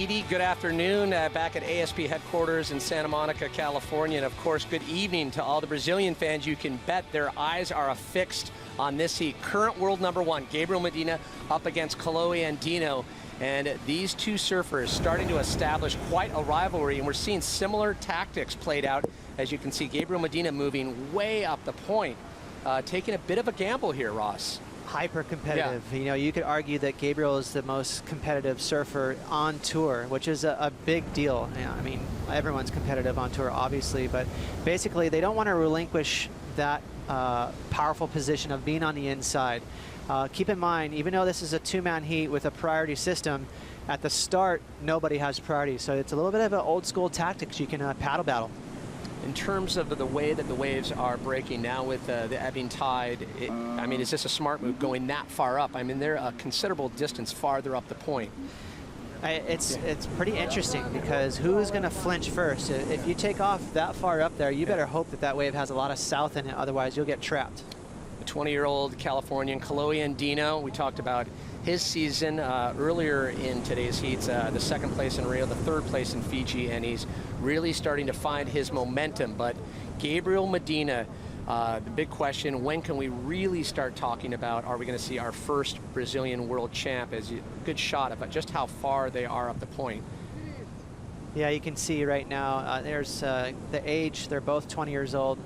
Good afternoon, back at ASP headquarters in Santa Monica, California. And of course, good evening to all the Brazilian fans. You can bet their eyes are affixed on this heat. Current world number one, Gabriel Medina, up against Kolohe Andino. And these two surfers starting to establish quite a rivalry, and we're seeing similar tactics played out. As you can see, Gabriel Medina moving way up the point, taking a bit of a gamble here, Ross. Hyper competitive. Yeah. You know, you could argue that Gabriel is the most competitive surfer on tour, which is a big deal. You know, I mean, everyone's competitive on tour, obviously, but basically they don't want to relinquish that powerful position of being on the inside. Keep in mind, even though this is a two-man heat with a priority system, at the start, nobody has priority. So it's a little bit of an old school tactics. You can paddle battle. In terms of the way that the waves are breaking now with the ebbing tide, I mean, is this a smart move going that far up? I mean, they're a considerable distance farther up the point. It's pretty interesting because who's going to flinch first? If you take off that far up there, you better hope that that wave has a lot of south in it, otherwise you'll get trapped. The 20-year-old Californian Kolohe Andino, we talked about his season earlier in today's heats, the second place in Rio, the third place in Fiji, and he's really starting to find his momentum. But Gabriel Medina, the big question, when can we really start talking about, are we going to see our first Brazilian world champ? As a good shot of just how far they are up the point. Yeah, you can see right now, there's the age, they're both 20 years old.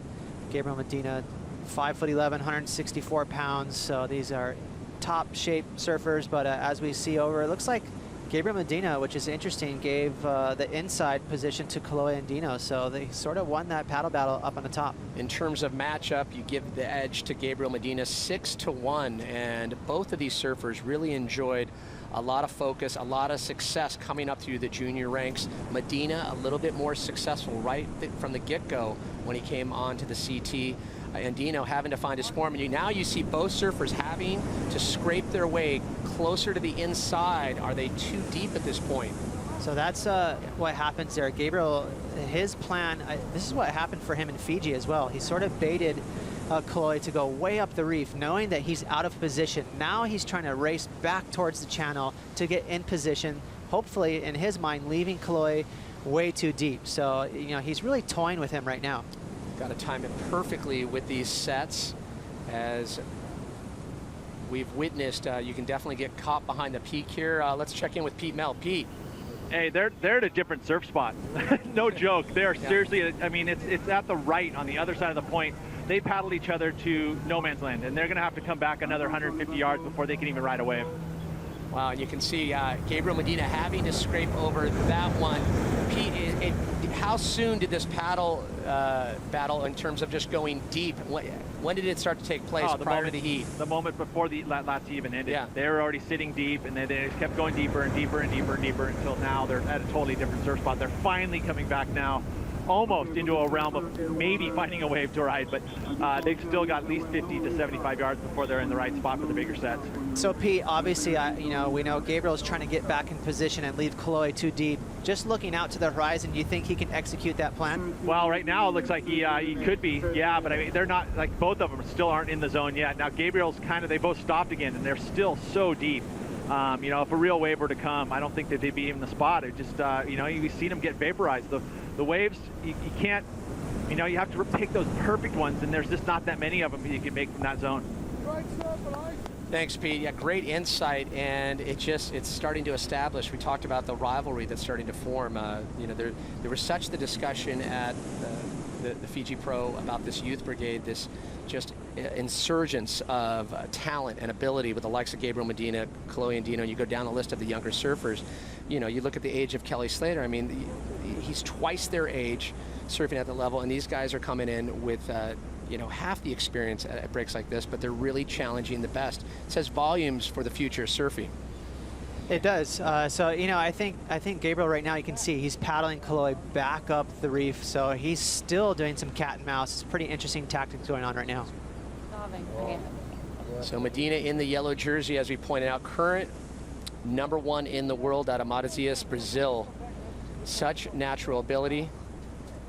Gabriel Medina, 5'11", 164 pounds, so these are top shape surfers, but as we see over, it looks like Gabriel Medina, which is interesting, gave the inside position to Kolohe Andino, so they sort of won that paddle battle up on the top. In terms of matchup, you give the edge to Gabriel Medina 6-1, and both of these surfers really enjoyed a lot of focus, a lot of success coming up through the junior ranks. Medina a little bit more successful right from the get-go when he came onto the CT. Andino having to find his form, and now you see both surfers having to scrape their way closer to the inside. Are they too deep at this point? So that's what happens there. Gabriel, his plan, this is what happened for him in Fiji as well. He sort of baited Kolohe to go way up the reef, knowing that he's out of position. Now he's trying to race back towards the channel to get in position, hopefully, in his mind, leaving Kolohe way too deep. So, you know, he's really toying with him right now. Got to time it perfectly with these sets. As we've witnessed, you can definitely get caught behind the peak here. Let's check in with Pete Mel. Pete. Hey, they're at a different surf spot. No joke. They're seriously, I mean, it's at the right on the other side of the point. They paddled each other to no man's land, and they're going to have to come back another 150 yards before they can even ride a wave. Wow, and you can see Gabriel Medina having to scrape over that one. Pete, how soon did this paddle battle in terms of just going deep? When did it start to take place prior to the heat? The moment before the last heat even ended. Yeah. They were already sitting deep, and then they just kept going deeper and deeper and deeper and deeper until now they're at a totally different surf spot. They're finally coming back now, almost into a realm of maybe finding a wave to ride, but they've still got at least 50 to 75 yards before they're in the right spot for the bigger sets. So Pete, obviously, you know, we know Gabriel's trying to get back in position and leave Kolohe too deep. Just looking out to the horizon, you think he can execute that plan? Well, right now it looks like he could be, yeah, but I mean, they're not, like, both of them still aren't in the zone yet. Now Gabriel's they both stopped again, and they're still so deep. You know, if a real wave were to come, I don't think that they'd be in the spot. It just, you know, you've seen them get vaporized. The waves, you can't, you know, you have to pick those perfect ones, and there's just not that many of them you can make from that zone. Thanks, Pete. Yeah, great insight, and it's starting to establish. We talked about the rivalry that's starting to form. You know, there was such the discussion at the Fiji Pro about this youth brigade, this just insurgence of talent and ability with the likes of Gabriel Medina, Kolohe Andino, and you go down the list of the younger surfers. You know, you look at the age of Kelly Slater. I mean, he's twice their age surfing at the level, and these guys are coming in with you know, half the experience at breaks like this, but they're really challenging the best. It says volumes for the future of surfing. It does. So, you know, I think Gabriel right now, you can see he's paddling Kolohe back up the reef, so he's still doing some cat and mouse. It's pretty interesting tactics going on right now. So Medina in the yellow jersey, as we pointed out, current #1 in the world out of Matosinhos, Brazil. Such natural ability.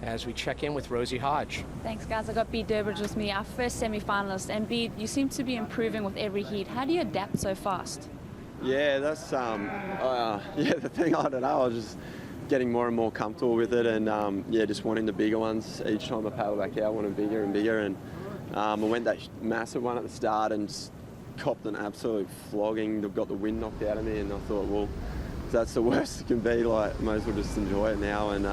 As we check in with Rosie Hodge. Thanks, guys. I got Beat Durbridge with me, our first semi-finalist. And Beat, you seem to be improving with every heat. How do you adapt so fast? Yeah, that's yeah, the thing, I don't know, I was just getting more and more comfortable with it, and yeah, just wanting the bigger ones. Each time I paddle back out, I wanted bigger and bigger, and I went that massive one at the start and just copped an absolute flogging. Got the wind knocked out of me, and I thought, well, if that's the worst it can be, like, might as well just enjoy it now. And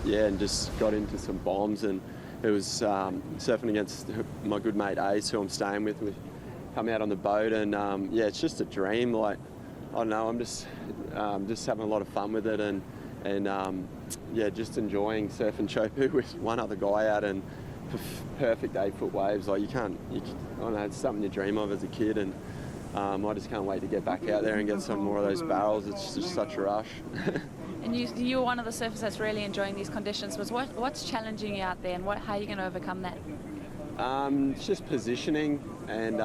yeah, and just got into some bombs, and it was surfing against my good mate Ace, who I'm staying with. We come out on the boat, and yeah, it's just a dream. Like, I don't know, I'm just having a lot of fun with it, and yeah, just enjoying surfing Teahupo'o with one other guy out, and perfect 8-foot waves. Like, I don't know, it's something you dream of as a kid, and I just can't wait to get back out there and get some more of those barrels. It's just such a rush. And you're one of the surfers that's really enjoying these conditions. What's challenging you out there, and how are you going to overcome that? It's just positioning, and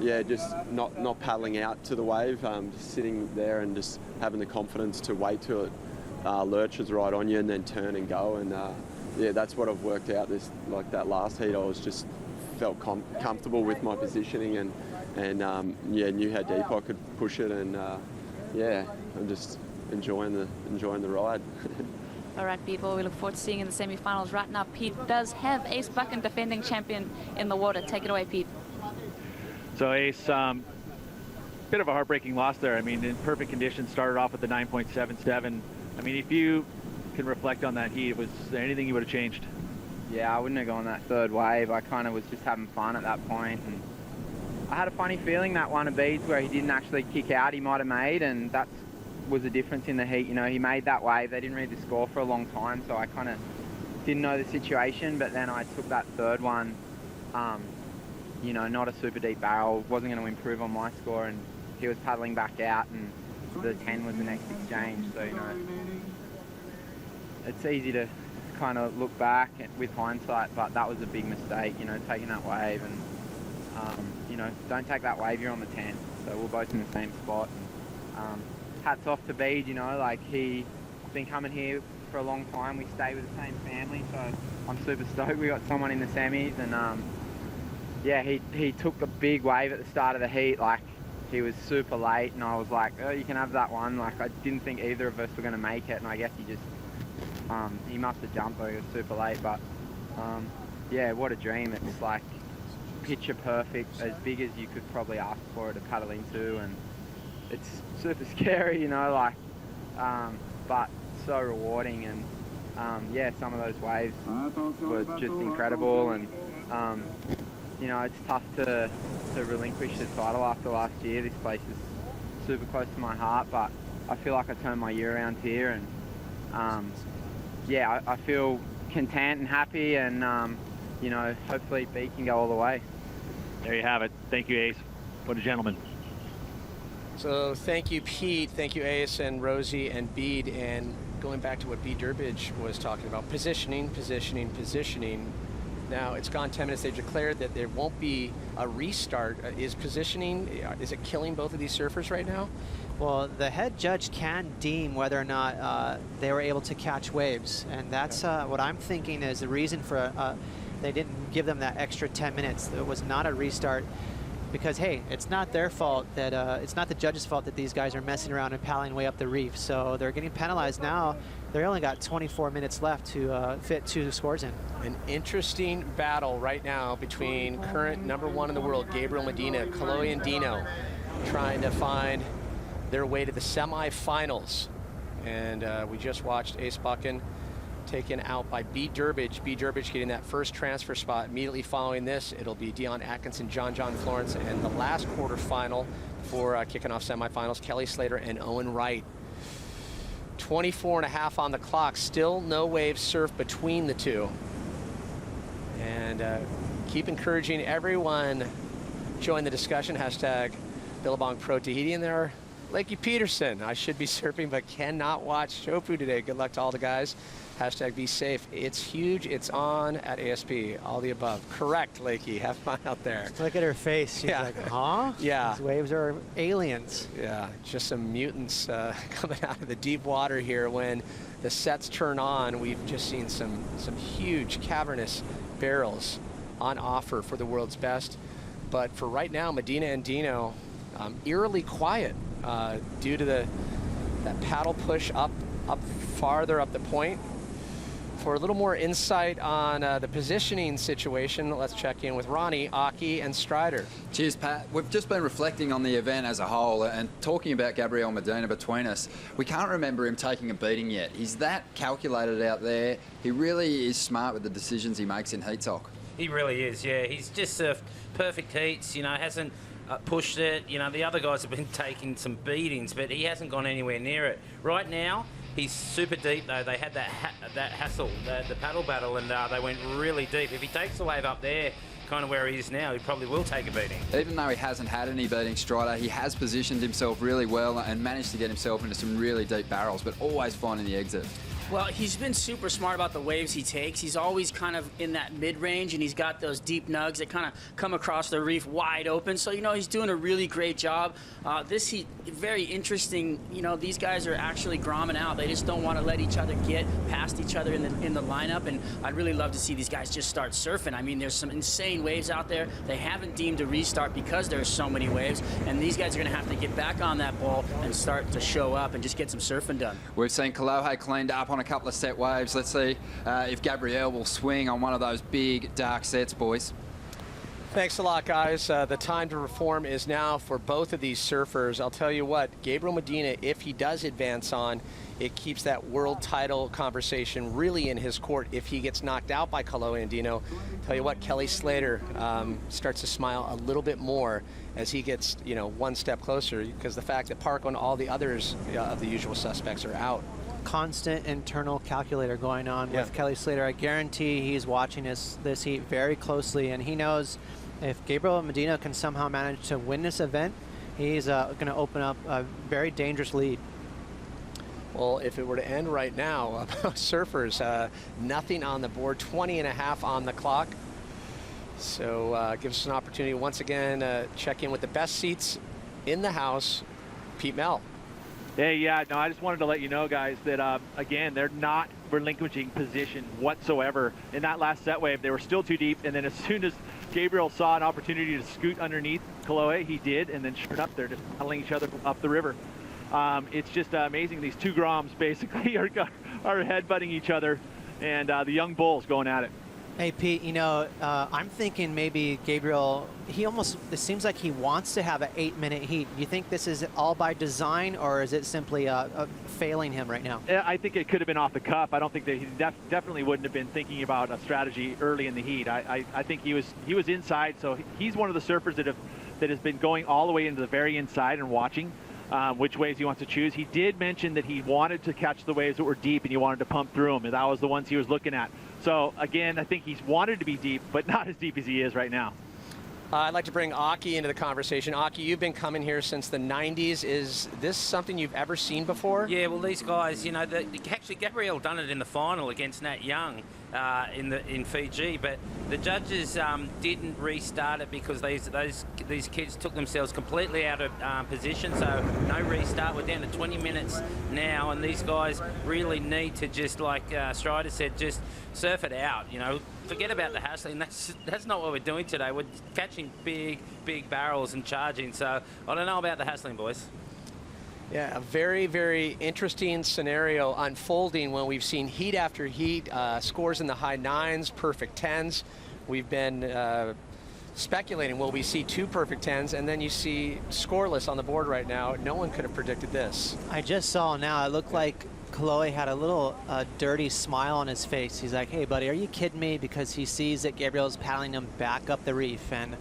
yeah, just not paddling out to the wave, just sitting there and just having the confidence to wait till it lurches right on you and then turn and go. And yeah, that's what I've worked out like that last heat. I was just felt comfortable with my positioning, and yeah, knew how deep I could push it, and yeah, I'm just enjoying the ride. All right, Pete, well, we look forward to seeing you in the semi-finals. Right now, Pete does have Ace Bucken, defending champion, in the water. Take it away, Pete. So Ace, bit of a heartbreaking loss there. I mean, in perfect conditions, started off with the 9.77. I mean, if you can reflect on that heat, was there anything you would have changed? Yeah, I wouldn't have gone that third wave. I kind of was just having fun at that point, and I had a funny feeling that one of beads where he didn't actually kick out, he might have made, and that was the difference in the heat. You know, he made that wave. They didn't read the score for a long time, so I kind of didn't know the situation. But then I took that third one, you know, not a super deep barrel, wasn't going to improve on my score, and he was paddling back out, and the 10 was the next exchange. So, you know, it's easy to kind of look back with hindsight, but that was a big mistake, you know, taking that wave. And you know, don't take that wave, you're on the 10. So we're both in the same spot. Hats off to Bede, you know, like, he's been coming here for a long time. We stay with the same family, so I'm super stoked we got someone in the semis. And yeah, he took the big wave at the start of the heat. Like, he was super late, and I was like, oh, you can have that one. Like, I didn't think either of us were going to make it, and I guess he must have jumped, though he was super late. But yeah, what a dream. It's like picture perfect, as big as you could probably ask for it to paddle into, and it's super scary, you know, like, but so rewarding. And yeah, some of those waves were just incredible, and you know, it's tough to relinquish the title after last year. This place is super close to my heart, but I feel like I turned my year around here, and yeah, I feel content and happy, and you know, hopefully Bede can go all the way. There you have it. Thank you, Ace. What a gentleman. So thank you, Pete. Thank you, Ace and Rosie and Bede. And going back to what Bede Durbridge was talking about, positioning. Now, it's gone 10 minutes. They've declared that there won't be a restart. Is positioning, is it killing both of these surfers right now? Well, the head judge can deem whether or not they were able to catch waves. And that's what I'm thinking is the reason for they didn't give them that extra 10 minutes. It was not a restart. Because, hey, it's not their fault that, it's not the judge's fault that these guys are messing around and paddling way up the reef. So they're getting penalized now. They only got 24 minutes left to fit 2 scores in. An interesting battle right now between current #1 in the world, Gabriel Medina, Kolohe Andino, trying to find their way to the semifinals. And we just watched Ace Bucken taken out by Bede Durbridge. Bede Durbridge getting that first transfer spot. Immediately following this, it'll be Dion Atkinson, John Florence, and the last quarterfinal for kicking off semifinals, Kelly Slater and Owen Wright. 24.5 on the clock. Still no waves surf between the two. And keep encouraging everyone. Join the discussion. Hashtag Billabong Pro Tahiti. And there, Lakey Peterson. I should be surfing, but cannot watch Teahupo'o today. Good luck to all the guys. Hashtag be safe. It's huge. It's on at ASP. All the above. Correct, Lakey. Have fun out there. Look at her face. She's like, huh? Yeah. These waves are aliens. Yeah, just some mutants coming out of the deep water here. When the sets turn on, we've just seen some huge cavernous barrels on offer for the world's best. But for right now, Medina and Andino, eerily quiet due to that paddle push up farther up the point. For a little more insight on the positioning situation, let's check in with Ronnie, Aki, and Strider. Cheers, Pat. We've just been reflecting on the event as a whole and talking about Gabriel Medina between us. We can't remember him taking a beating yet. He's that calculated out there. He really is smart with the decisions he makes in heat talk. He really is, yeah. He's just surfed perfect heats, hasn't pushed it. The other guys have been taking some beatings, but he hasn't gone anywhere near it. Right now, he's super deep, though. They had that hassle, the paddle battle, and they went really deep. If he takes the wave up there, kind of where he is now, he probably will take a beating. Even though he hasn't had any beating, Strider, he has positioned himself really well and managed to get himself into some really deep barrels, but always finding the exit. Well, he's been super smart about the waves he takes. He's always kind of in that mid-range, and he's got those deep nugs that kind of come across the reef wide open. So, he's doing a really great job. This heat, very interesting. These guys are actually gromming out. They just don't want to let each other get past each other in the lineup, and I'd really love to see these guys just start surfing. I mean, there's some insane waves out there. They haven't deemed a restart because there's so many waves, and these guys are going to have to get back on that ball and start to show up and just get some surfing done. We've seen Kolohe cleaned up on a couple of set waves. Let's see if Gabriel will swing on one of those big dark sets, boys. Thanks a lot, guys. The time to reform is now for both of these surfers. I'll tell you what, Gabriel Medina, if he does advance on, it keeps that world title conversation really in his court. If he gets knocked out by Kolohe Andino, tell you what, Kelly Slater starts to smile a little bit more as he gets, one step closer, because the fact that Parko and all the others of the usual suspects are out. Constant internal calculator going on with Kelly Slater. I guarantee he's watching this heat very closely, and he knows if Gabriel Medina can somehow manage to win this event, he's going to open up a very dangerous lead. Well, if it were to end right now, surfers, nothing on the board, 20.5 on the clock. So gives us an opportunity once again check in with the best seats in the house, Pete Mel. Hey, yeah, no, I just wanted to let you know, guys, that, again, they're not relinquishing position whatsoever. In that last set wave, they were still too deep, and then as soon as Gabriel saw an opportunity to scoot underneath Kolohe, he did, and then sure enough, they're just paddling each other up the river. It's just amazing. These two Groms basically are headbutting each other, and the young bulls going at it. Hey, Pete, I'm thinking maybe Gabriel, it seems like he wants to have an 8-minute heat. Do you think this is all by design, or is it simply failing him right now? I think it could have been off the cuff. I don't think that he definitely wouldn't have been thinking about a strategy early in the heat. I think he was inside, so he's one of the surfers that has been going all the way into the very inside and watching which waves he wants to choose. He did mention that he wanted to catch the waves that were deep and he wanted to pump through them, and that was the ones he was looking at. So again, I think he's wanted to be deep, but not as deep as he is right now. I'd like to bring Aki into the conversation. Aki, you've been coming here since the 90s. Is this something you've ever seen before? Yeah, well, these guys, actually Gabriel done it in the final against Nat Young in Fiji, but the judges didn't restart it because these kids took themselves completely out of position, so no restart. We're down to 20 minutes now, and these guys really need to just, like Strider said, just surf it out, Forget about the hassling. That's not what we're doing today. We're catching big barrels and charging, so I don't know about the hassling, boys. Yeah, a very, very interesting scenario unfolding when we've seen heat after heat, scores in the high 9s, perfect 10s. We've been speculating, will we see 2 perfect 10s, and then you see scoreless on the board right now. No one could have predicted this. I just saw now, it looked like Kolohe had a little dirty smile on his face. He's like, hey, buddy, are you kidding me? Because he sees that Gabriel's paddling him back up the reef. And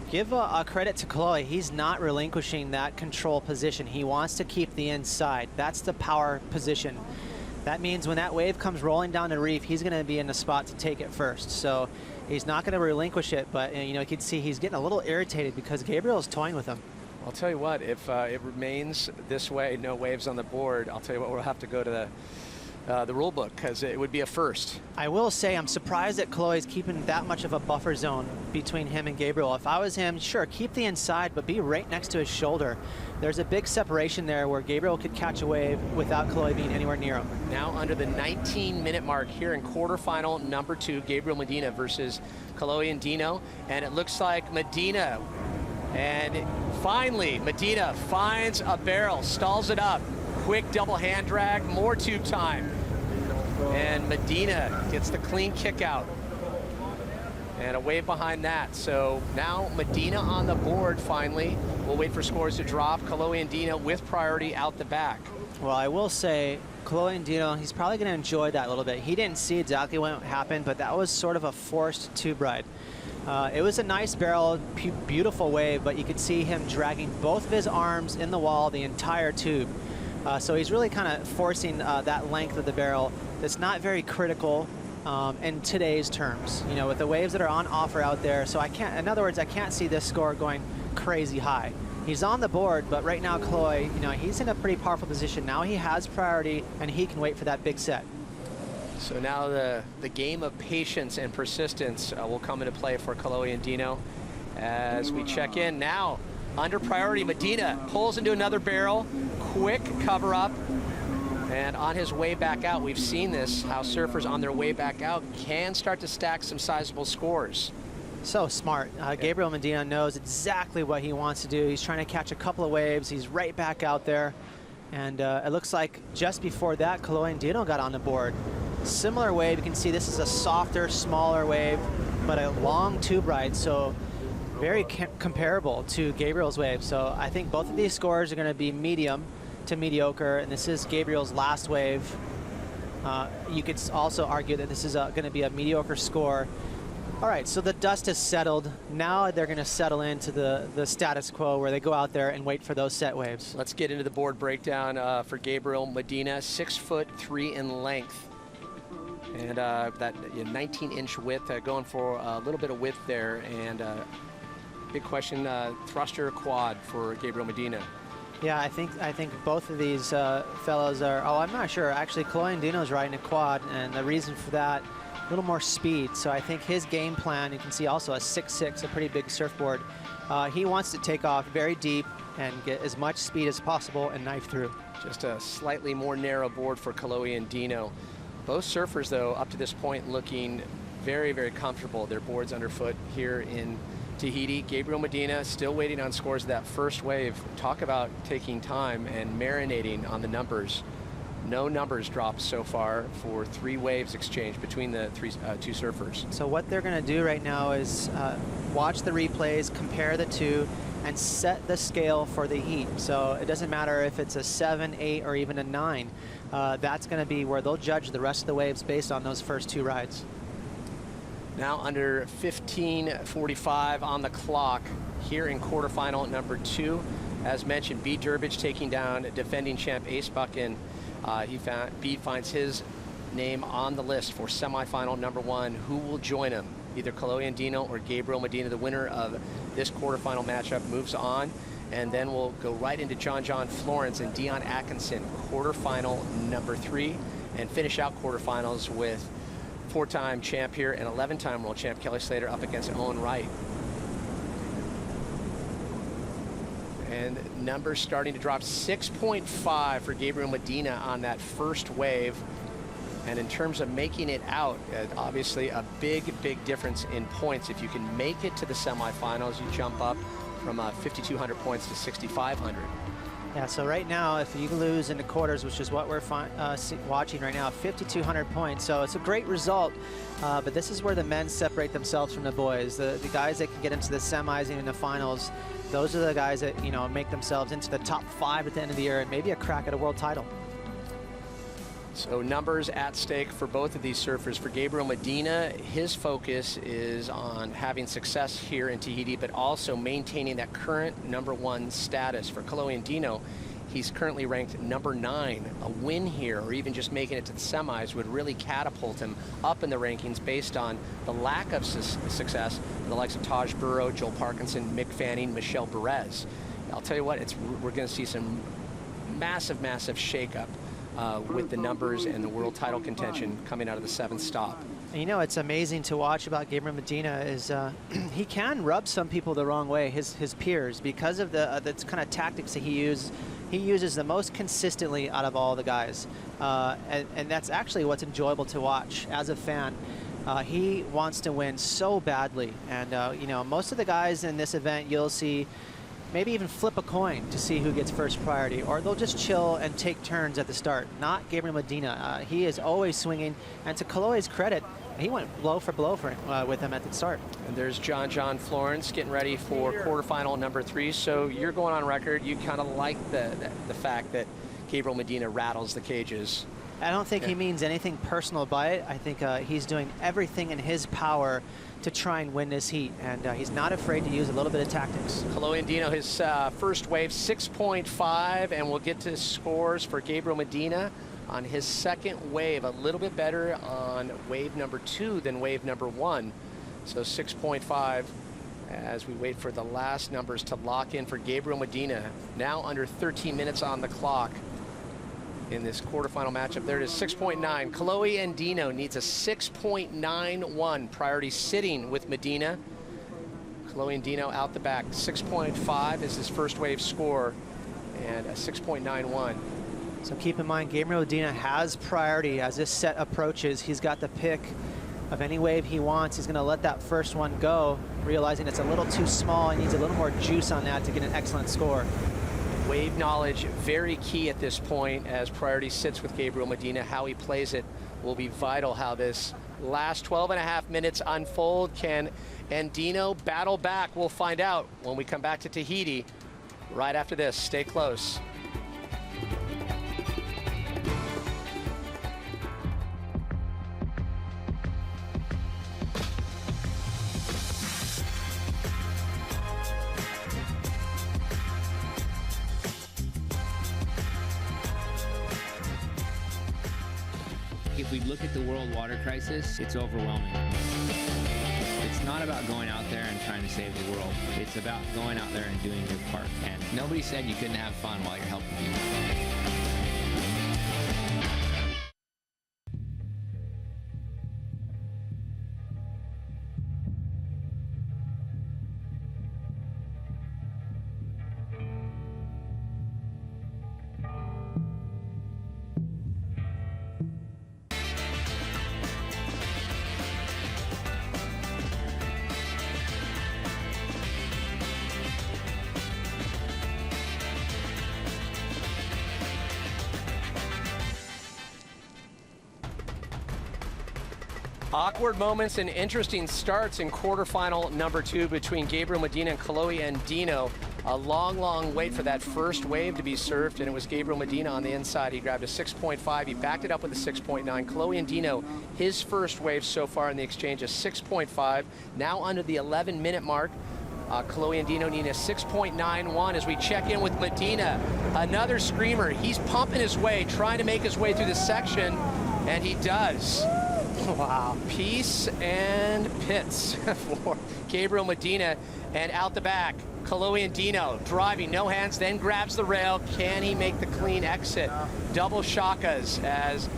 give a credit to Kolohe. He's not relinquishing that control position. He wants to keep the inside. That's the power position. That means when that wave comes rolling down the reef, he's going to be in the spot to take it first. So he's not going to relinquish it, but you can see he's getting a little irritated because Gabriel's toying with him. I'll tell you what, if it remains this way, no waves on the board, I'll tell you what, we'll have to go to the rule book, because it would be a first. I will say I'm surprised that Kolohe's keeping that much of a buffer zone between him and Gabriel. If I was him, sure, keep the inside, but be right next to his shoulder. There's a big separation there where Gabriel could catch a wave without Kolohe being anywhere near him. Now under the 19-minute mark here in quarterfinal number 2, Gabriel Medina versus Kolohe Andino, and it looks like Medina And finally, Medina finds a barrel, stalls it up. Quick double hand drag, more tube time. And Medina gets the clean kick out. And a wave behind that. So now Medina on the board finally. We'll wait for scores to drop. Kolohe Andino with priority out the back. Well, I will say, Kolohe Andino, he's probably going to enjoy that a little bit. He didn't see exactly what happened, but that was sort of a forced tube ride. It was a nice barrel, beautiful wave, but you could see him dragging both of his arms in the wall the entire tube. So he's really kind of forcing that length of the barrel. That's not very critical in today's terms, you know, with the waves that are on offer out there. So I can't, in other words, I can't see this score going crazy high. He's on the board, but right now Kolohe, you know, he's in a pretty powerful position. Now he has priority, and he can wait for that big set. So now the game of patience and persistence will come into play for Kolohe Andino as we check in. Now, under priority, Medina pulls into another barrel, quick cover up, and on his way back out, we've seen this, how surfers on their way back out can start to stack some sizable scores. So smart. Gabriel Medina knows exactly what he wants to do. He's trying to catch a couple of waves. He's right back out there. And it looks like just before that, Kolohe Andino got on the board. Similar wave. You can see this is a softer, smaller wave, but a long tube ride. So very comparable to Gabriel's wave. So I think both of these scores are going to be medium to mediocre. And this is Gabriel's last wave. You could also argue that this is going to be a mediocre score. All right, so the dust has settled. Now they're going to settle into the status quo where they go out there and wait for those set waves. Let's get into the board breakdown for Gabriel Medina. 6'3" in length. And that 19-inch width, going for a little bit of width there. And big question, thruster quad for Gabriel Medina. Yeah, I think both of these fellows are, I'm not sure. Actually, Kolohe Andino's riding a quad, and the reason for that, a little more speed. So I think his game plan, you can see also a 6'6", a pretty big surfboard. He wants to take off very deep and get as much speed as possible and knife through. Just a slightly more narrow board for Kolohe Andino. Both surfers, though, up to this point looking very, very comfortable. Their boards underfoot here in Tahiti. Gabriel Medina still waiting on scores of that first wave. Talk about taking time and marinating on the numbers. No numbers dropped so far for 3 waves exchanged between the two surfers. So what they're going to do right now is watch the replays, compare the two, and set the scale for the heat. So it doesn't matter if it's a 7, 8, or even a 9. That's going to be where they'll judge the rest of the waves based on those first 2 rides. Now under 15:45 on the clock here in quarterfinal number 2. As mentioned, B. Durbridge taking down defending champ Ace Buchan. B finds his name on the list for semifinal number 1. Who will join him? Either Kolohe Andino or Gabriel Medina. The winner of this quarterfinal matchup moves on, and then we'll go right into John Florence and Dion Atkinson, quarterfinal number 3, and finish out quarterfinals with 4-time champ here and 11-time world champ Kelly Slater up against Owen Wright. And numbers starting to drop. 6.5 for Gabriel Medina on that first wave. And in terms of making it out, obviously a big difference in points. If you can make it to the semifinals, you jump up from 5,200 points to 6,500. Yeah, so right now, if you lose in the quarters, which is what we're watching right now, 5,200 points. So it's a great result, but this is where the men separate themselves from the boys. The guys that can get into the semis and in the finals, those are the guys that, you know, make themselves into the top 5 at the end of the year and maybe a crack at a world title. So numbers at stake for both of these surfers. For Gabriel Medina, his focus is on having success here in Tahiti, but also maintaining that current number 1 status. For Kolohe Andino, he's currently ranked number 9. A win here, or even just making it to the semis, would really catapult him up in the rankings based on the lack of success in the likes of Taj Burrow, Joel Parkinson, Mick Fanning, Michelle Perez. I'll tell you what, we're going to see some massive shakeup with the numbers and the world title contention coming out of the 7th stop. And you know, it's amazing to watch about Gabriel Medina is he can rub some people the wrong way, his peers, because of the kind of tactics that he uses. He uses the most consistently out of all the guys. And that's actually what's enjoyable to watch as a fan. He wants to win so badly. And, you know, most of the guys in this event, you'll see maybe even flip a coin to see who gets first priority, or they'll just chill and take turns at the start. Not Gabriel Medina. He is always swinging. And to Kolohe's credit, he went blow for blow with him at the start. And there's John Florence getting ready for quarterfinal number 3. So you're going on record. You kind of like the fact that Gabriel Medina rattles the cages. I don't think he means anything personal by it. I think he's doing everything in his power to try and win this heat, and he's not afraid to use a little bit of tactics. Kolohe Andino, his first wave, 6.5, and we'll get to scores for Gabriel Medina on his second wave. A little bit better on wave number 2 than wave number 1. So 6.5 as we wait for the last numbers to lock in for Gabriel Medina. Now under 13 minutes on the clock in this quarterfinal matchup. There it is, 6.9. Kolohe Andino needs a 6.91. Priority sitting with Medina. Kolohe Andino out the back. 6.5 is his first wave score, and a 6.91. So keep in mind, Gabriel Medina has priority as this set approaches. He's got the pick of any wave he wants. He's going to let that first one go, realizing it's a little too small. He needs a little more juice on that to get an excellent score. Wave knowledge very key at this point as priority sits with Gabriel Medina. How he plays it will be vital. How this last 12.5 minutes unfold. Can Andino battle back? We'll find out when we come back to Tahiti right after this. Stay close. If we look at the world water crisis, it's overwhelming. It's not about going out there and trying to save the world. It's about going out there and doing your part. And nobody said you couldn't have fun while you're helping people. Awkward moments and interesting starts in quarterfinal number 2 between Gabriel Medina and Kolohe Andino. A long wait for that first wave to be served, and it was Gabriel Medina on the inside. He grabbed a 6.5. He backed it up with a 6.9. Kolohe Andino, his first wave so far in the exchange, a 6.5. Now under the 11-minute mark. Kolohe Andino needing a 6.91 as we check in with Medina. Another screamer. He's pumping his way, trying to make his way through the section, and he does. Wow. Peace and pits for Gabriel Medina. And out the back, Kolohe Andino driving, no hands, then grabs the rail. Can he make the clean exit? Double shakas as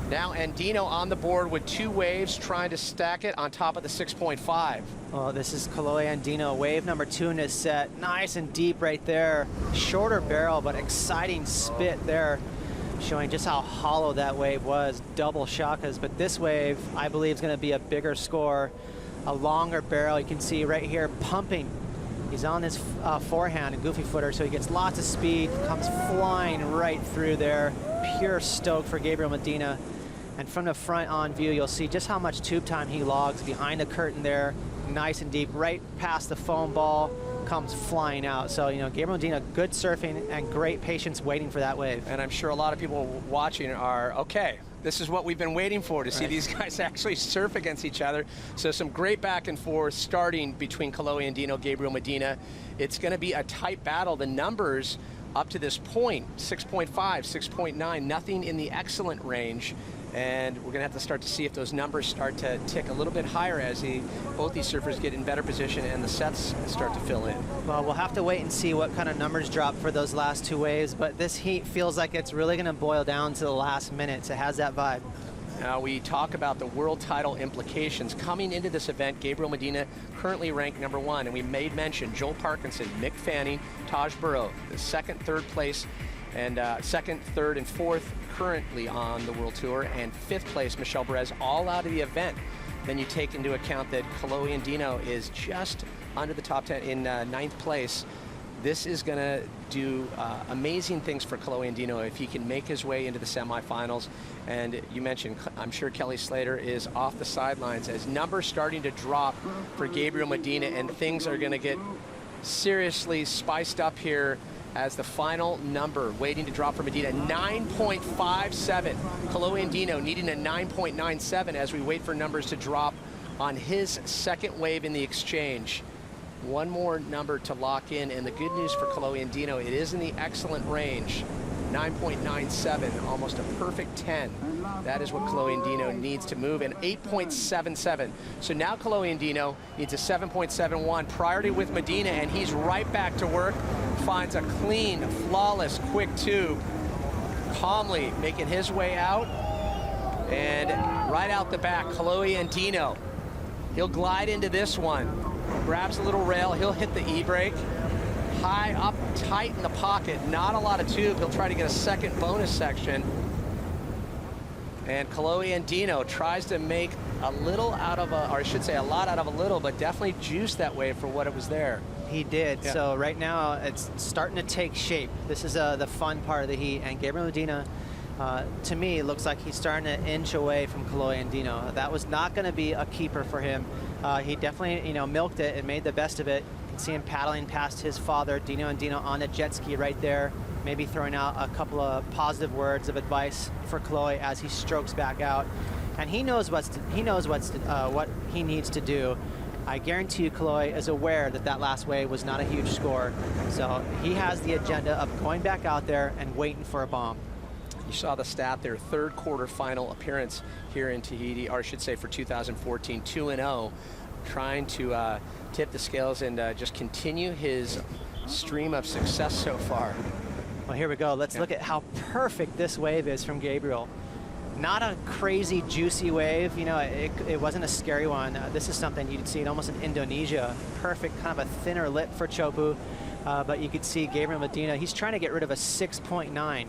now Andino on the board with 2 waves, trying to stack it on top of the 6.5. Oh, this is Kolohe Andino, wave number 2 in his set. Nice and deep right there. Shorter barrel, but exciting spit there, showing just how hollow that wave was. Double shakas, but this wave, I believe, is going to be a bigger score, a longer barrel. You can see right here pumping. He's on his forehand, a goofy footer, so he gets lots of speed, comes flying right through there. Pure stoke for Gabriel Medina. And from the front on view, you'll see just how much tube time he logs behind the curtain there. Nice and deep, right past the foam ball, comes flying out. So, you know, Gabriel Medina, good surfing and great patience waiting for that wave. And I'm sure a lot of people watching are, okay, this is what we've been waiting for, to see these guys actually surf against each other. So some great back and forth starting between Kolohe Andino, Gabriel Medina. It's going to be a tight battle. The numbers up to this point, 6.5, 6.9, nothing in the excellent range. And we're going to have to start to see if those numbers start to tick a little bit higher as both these surfers get in better position and the sets start to fill in. Well, we'll have to wait and see what kind of numbers drop for those last 2 waves, but this heat feels like it's really going to boil down to the last minutes. It has that vibe. Now we talk about the world title implications. Coming into this event, Gabriel Medina currently ranked number 1, and we made mention Joel Parkinson, Mick Fanning, Taj Burrow, the 2nd, 3rd place, and 2nd, 3rd, and 4th currently on the World Tour, and 5th place, Michelle Perez, all out of the event. then you take into account that Kolohe Andino is just under the top 10 in 9th place. This is going to do amazing things for Kolohe Andino if he can make his way into the semifinals. And you mentioned, I'm sure Kelly Slater is off the sidelines as numbers starting to drop for Gabriel Medina, and things are going to get seriously spiced up here as the final number waiting to drop for Medina, 9.57. Kolohe Andino needing a 9.97 as we wait for numbers to drop on his second wave in the exchange. One more number to lock in, and the good news for Kolohe Andino, it is in the excellent range, 9.97, almost a perfect 10. That is what Kolohe Andino needs to move, and 8.77. So now Kolohe Andino needs a 7.71, priority with Medina, and he's right back to work. Finds a clean, flawless, quick tube, calmly making his way out, and right out the back, Kolohe Andino. He'll glide into this one. Grabs a little rail, he'll hit the e-brake. High up, tight in the pocket, not a lot of tube. He'll try to get a second bonus section. And Kolohe Andino tries to make a little out of a, or I should say a lot out of a little, but definitely juiced that way for what it was there. He did. Yeah. So right now it's starting to take shape. This is the fun part of the heat, and Gabriel Medina, to me, looks like he's starting to inch away from Kolohe Andino. That was not going to be a keeper for him. He definitely, milked it and made the best of it. You can see him paddling past his father, Dino Andino, on a jet ski right there, maybe throwing out a couple of positive words of advice for Kolohe as he strokes back out. And he knows what he needs to do. I guarantee you Kolohe is aware that that last wave was not a huge score. So he has the agenda of going back out there and waiting for a bomb. You saw the stat there, third quarterfinal appearance here in Tahiti, or I should say for 2014, 2-0, trying to tip the scales and just continue his stream of success so far. Well, here we go. Let's look at how perfect this wave is from Gabriel. Not a crazy, juicy wave. It wasn't a scary one. This is something you'd see it almost in Indonesia. Perfect, kind of a thinner lip for Chopu. But you could see Gabriel Medina, he's trying to get rid of a 6.9.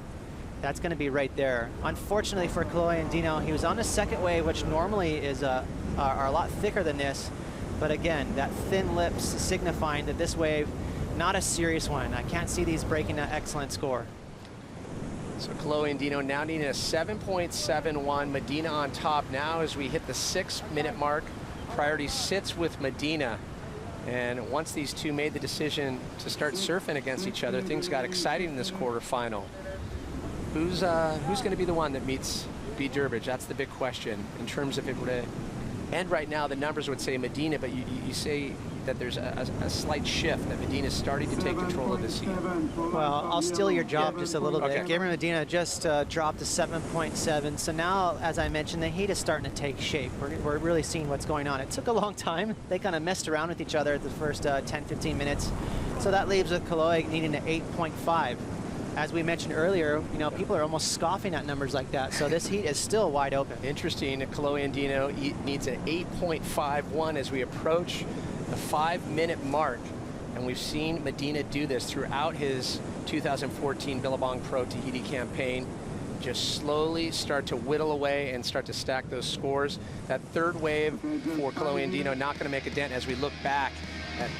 That's going to be right there. Unfortunately for Kolohe Andino, he was on the second wave, which normally is are a lot thicker than this. But again, that thin lips signifying that this wave, not a serious one. I can't see these breaking an excellent score. So Kolohe Andino now needing a 7.71. Medina on top now as we hit the 6-minute mark. Priority sits with Medina. And once these two made the decision to start surfing against each other, things got exciting in this quarterfinal. Who's going to be the one that meets B. Durbridge? That's the big question. In terms of if it were to end right now, the numbers would say Medina, but you say that there's a slight shift, that Medina's starting to take control of this heat. Well, I'll steal your job just a little bit. Okay. Gabriel Medina just dropped to 7.7. So now, as I mentioned, the heat is starting to take shape. We're really seeing what's going on. It took a long time. They kind of messed around with each other at the first 10-15 minutes. So that leaves with Kolohe needing an 8.5. As we mentioned earlier, people are almost scoffing at numbers like that. So this heat is still wide open. Interesting. Kolohe Andino needs an 8.51 as we approach the 5-minute mark. And we've seen Medina do this throughout his 2014 Billabong Pro Tahiti campaign. Just slowly start to whittle away and start to stack those scores. That third wave for Kolohe Andino not going to make a dent as we look back at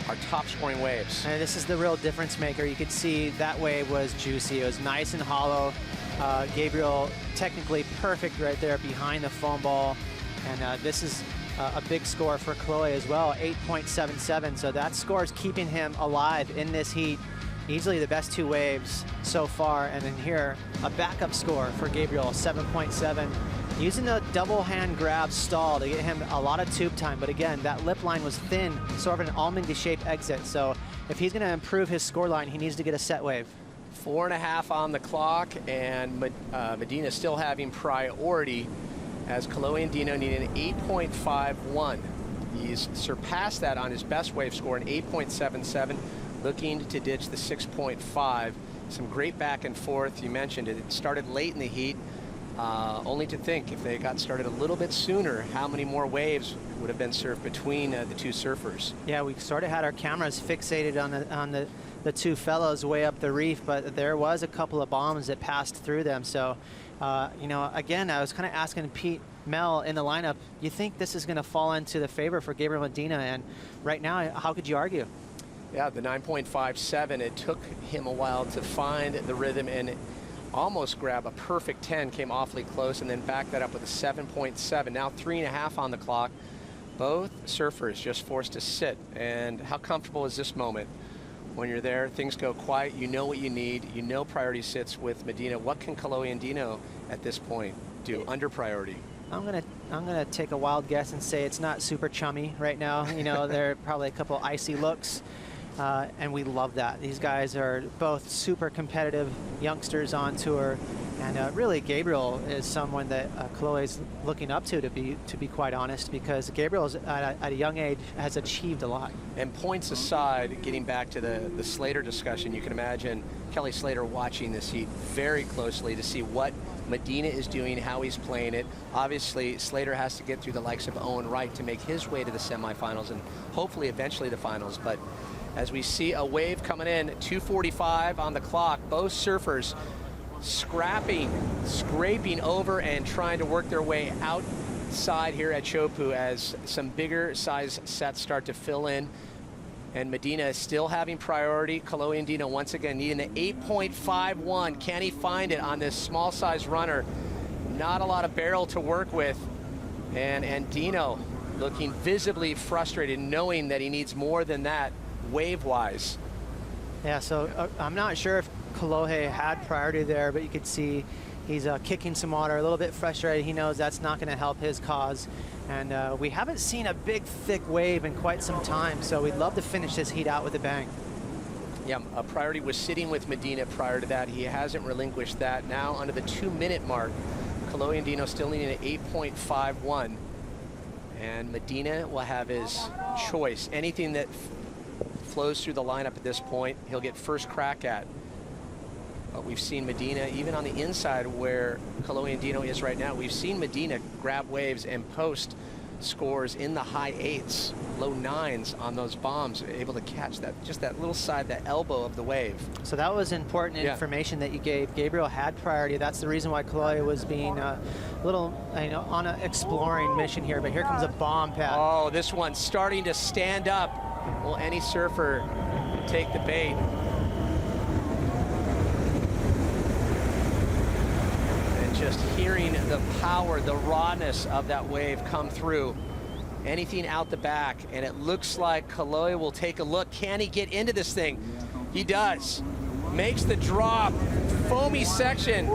our top scoring waves. And this is the real difference maker. You could see that wave was juicy. It was nice and hollow. Gabriel technically perfect right there behind the foam ball. And this is a big score for Kolohe as well, 8.77. So that score is keeping him alive in this heat. Easily the best two waves so far. And then here, a backup score for Gabriel, 7.7. Using the double hand grab stall to get him a lot of tube time. But again, that lip line was thin, sort of an almond shaped exit. So if he's going to improve his score line, he needs to get a set wave. 4.5 on the clock, and Medina still having priority as Kolohe Andino needed an 8.51. He's surpassed that on his best wave score, an 8.77, looking to ditch the 6.5. Some great back and forth. You mentioned it. It started late in the heat. Only to think if they got started a little bit sooner, how many more waves would have been surfed between the two surfers. Yeah, we sort of had our cameras fixated on the two fellows way up the reef, but there was a couple of bombs that passed through them. So, you know, again, I was kind of asking Pete Mel in the lineup, you think this is going to fall into the favor for Gabriel Medina? And right now, how could you argue? Yeah, the 9.57, it took him a while to find the rhythm and almost grab a perfect 10, came awfully close, and then back that up with a 7.7. Now 3.5 on the clock. Both surfers just forced to sit. And how comfortable is this moment? When you're there, things go quiet, you know what you need, you know priority sits with Medina. What can Kolohe Andino at this point do under priority? I'm gonna take a wild guess and say it's not super chummy right now. You know, there are probably a couple icy looks, and we love that. These guys are both super competitive youngsters on tour, and really Gabriel is someone that Kolohe's looking up to be quite honest, because Gabriel's at a young age has achieved a lot. And points aside, getting back to the Slater discussion, you can imagine Kelly Slater watching this heat very closely to see what Medina is doing, how he's playing it. Obviously, Slater has to get through the likes of Owen Wright to make his way to the semifinals and hopefully eventually the finals. But as we see a wave coming in, 2:45 on the clock, both surfers scraping over and trying to work their way outside here at Teahupo'o as some bigger size sets start to fill in. And Medina is still having priority. Kolohe Andino once again needing the 8.51. Can he find it on this small size runner? Not a lot of barrel to work with. And Andino looking visibly frustrated, knowing that he needs more than that wave-wise. Yeah, so I'm not sure if Kolohe had priority there, but you could see he's kicking some water, a little bit frustrated. He knows that's not going to help his cause. And we haven't seen a big, thick wave in quite some time, so we'd love to finish this heat out with a bang. Yeah, a priority was sitting with Medina prior to that. He hasn't relinquished that. Now under the 2-minute mark, Kolohe Andino still needing an 8.51. And Medina will have his choice. Anything that flows through the lineup at this point, he'll get first crack at. But we've seen Medina, even on the inside where Kolohe Andino is right now, we've seen Medina grab waves and post scores in the high 8s, low 9s on those bombs, able to catch that, just that little side, that elbow of the wave. So that was important information that you gave. Gabriel had priority. That's the reason why Kolohe was being a little, you know, on an exploring mission here. But here comes a bomb pad. Oh, this one's starting to stand up. Will any surfer take the bait? Just hearing the power, the rawness of that wave come through. Anything out the back, and it looks like Kolohe will take a look. Can he get into this thing? He does. Makes the drop, foamy section,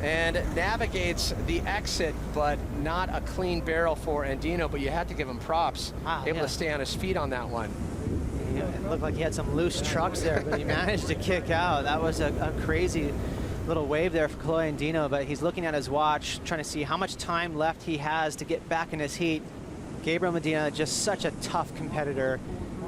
and navigates the exit, but not a clean barrel for Andino, but you had to give him props. Wow, able to stay on his feet on that one. Yeah, it looked like he had some loose trucks there, but he managed to kick out. That was a crazy little wave there for Kolohe Andino, but he's looking at his watch, trying to see how much time left he has to get back in his heat. Gabriel Medina, just such a tough competitor.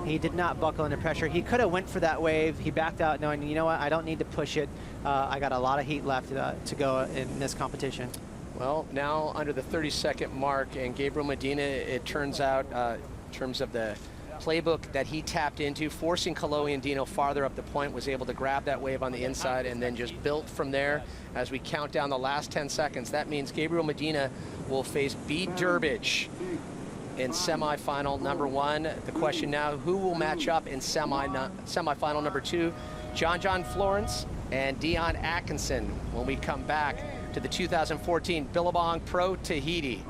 He did not buckle under pressure. He could have went for that wave. He backed out knowing, you know what, I don't need to push it. I got a lot of heat left to go in this competition. Well, now under the 30-second mark, and Gabriel Medina, it turns out, in terms of the playbook that he tapped into, forcing Kolohe Andino farther up the point, was able to grab that wave on the inside and then just built from there. As we count down the last 10 seconds, that means Gabriel Medina will face B. Durbridge in semifinal number 1. The question now, who will match up in semifinal number 2? John Florence and Dion Atkinson when we come back to the 2014 Billabong Pro Tahiti.